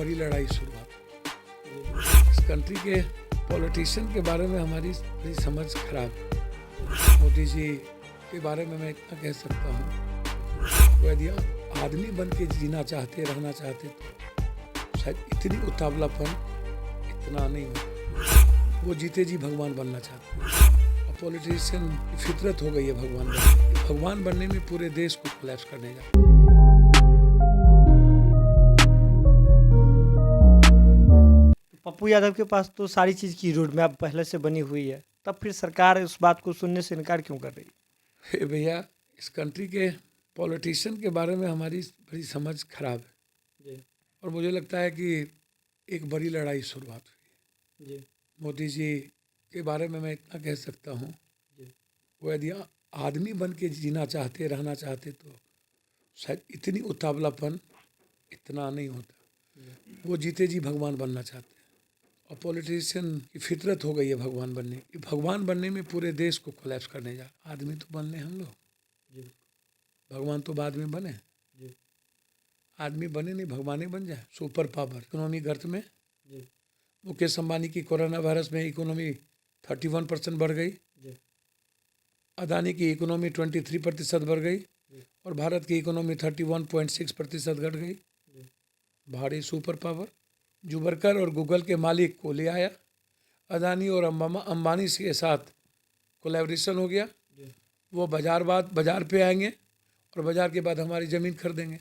बड़ी लड़ाई शुरुआत। इस कंट्री के पॉलिटिशियन के बारे में हमारी बड़ी समझ खराब है। मोदी जी के बारे में मैं इतना कह सकता हूँ, वो यदि आदमी बन के जीना चाहते, रहना चाहते तो शायद इतनी उतावलापन इतना नहीं हो। वो जीते जी भगवान बनना चाहते हैं और पॉलिटिशियन की फितरत हो गई है भगवान बनने। भगवान बनने में पूरे देश को कोलैप्स करने जा। पप्पू यादव के पास तो सारी चीज़ की रोड मैप पहले से बनी हुई है, तब फिर सरकार उस बात को सुनने से इनकार क्यों कर रही है? भैया, इस कंट्री के पॉलिटिशियन के बारे में हमारी बड़ी समझ खराब है जी। और मुझे लगता है कि एक बड़ी लड़ाई शुरुआत हुई जी। मोदी जी के बारे में मैं इतना कह सकता हूँ, वो यदि आदमी बन के जीना चाहते, रहना चाहते तो शायद इतनी उतावलापन इतना नहीं होता। वो जीते जी भगवान बनना चाहते हैं और पॉलिटिशियन की फितरत हो गई है भगवान बनने की। भगवान बनने में पूरे देश को कोलैप्स करने जा। आदमी तो बनने हम लोग, भगवान तो बाद में बने। आदमी बने नहीं, भगवान ही बन जाए। सुपर पावर इकोनॉमी गर्त में। मुकेश अंबानी की कोरोना वायरस में इकोनॉमी 31% बढ़ गई, अदानी की इकोनॉमी 23% बढ़ गई और भारत की इकोनॉमी 31.6% घट गई। भारी सुपर पावर जुबरकर और गूगल के मालिक को ले आया। अदानी और अंबानी के साथ कोलैबोरेशन हो गया। वो बाजार पे आएंगे और बाजार के बाद हमारी ज़मीन खरीदेंगे।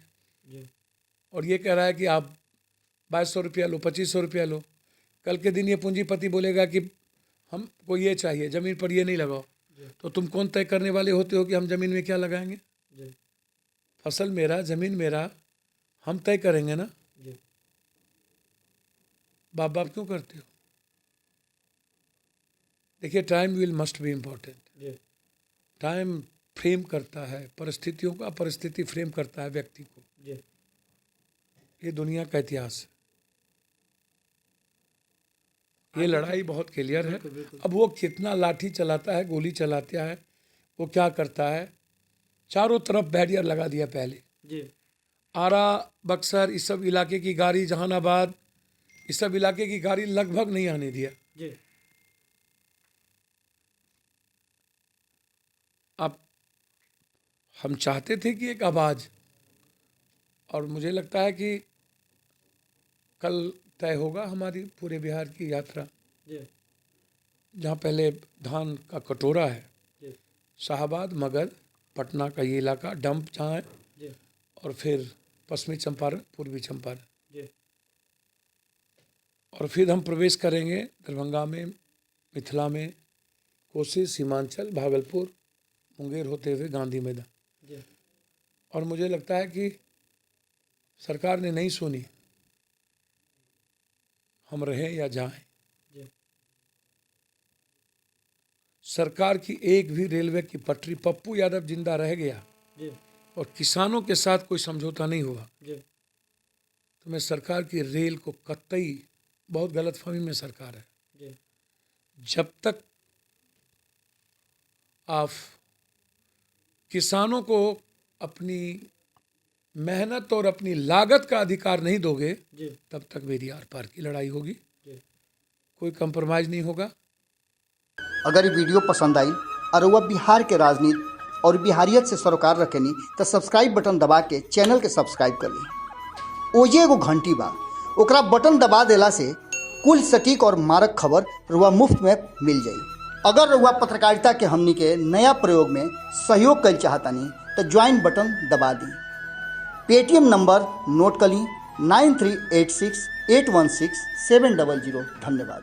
और ये कह रहा है कि आप 2200 रुपया लो, 2500 रुपया लो। कल के दिन ये पूंजीपति बोलेगा कि हमको ये चाहिए, ज़मीन पर ये नहीं लगाओ, तो तुम कौन तय करने वाले होते हो कि हम ज़मीन में क्या लगाएंगे? फसल मेरा, ज़मीन मेरा, हम तय करेंगे ना। बाप क्यों करते हो? देखिए, time will must be important. Time frame करता है परिस्थितियों का, परिस्थिति फ्रेम करता है व्यक्ति को। ये दुनिया का इतिहास है। ये लड़ाई बहुत क्लियर है। अब वो कितना लाठी चलाता है, गोली चलाता है, वो क्या करता है। चारों तरफ बैरियर लगा दिया पहले। आरा, बक्सर, इस सब इलाके की गाड़ी, जहानाबाद, इस सब इलाके की गाड़ी लगभग नहीं आने दिया। अब हम चाहते थे कि एक आवाज़, और मुझे लगता है कि कल तय होगा हमारी पूरे बिहार की यात्रा। जहाँ पहले धान का कटोरा है, शाहाबाद, मगध, पटना का ये इलाका डंप जहाँ है, और फिर पश्चिमी चंपारण, पूर्वी चंपारण, और फिर हम प्रवेश करेंगे दरभंगा में, मिथिला में, कोसी, सीमांचल, भागलपुर, मुंगेर होते हुए गांधी मैदान। और मुझे लगता है कि सरकार ने नहीं सुनी, हम रहें या जाएं। सरकार की एक भी रेलवे की पटरी, पप्पू यादव जिंदा रह गया और किसानों के साथ कोई समझौता नहीं हुआ, तो मैं सरकार की रेल को कतई, बहुत गलतफहमी में सरकार है। जब तक आप किसानों को अपनी मेहनत और अपनी लागत का अधिकार नहीं दोगे, तब तक मेरी आर पार की लड़ाई होगी। कोई कंप्रोमाइज नहीं होगा। अगर ये वीडियो पसंद आई और वह बिहार के राजनीति और बिहारियत से सरोकार रखेनी तो सब्सक्राइब बटन दबा के चैनल के सब्सक्राइब कर ली। ओजे एगो घंटी बा, ओकरा बटन दबा देला से कुल सटीक और मारक खबर रुआ मुफ्त में मिल जाई। अगर रुआ पत्रकारिता के हमनी के नया प्रयोग में सहयोग कर चाहतानी तो ज्वाइन बटन दबा दी। पेटीएम नंबर नोट कर ली 9386816700। धन्यवाद।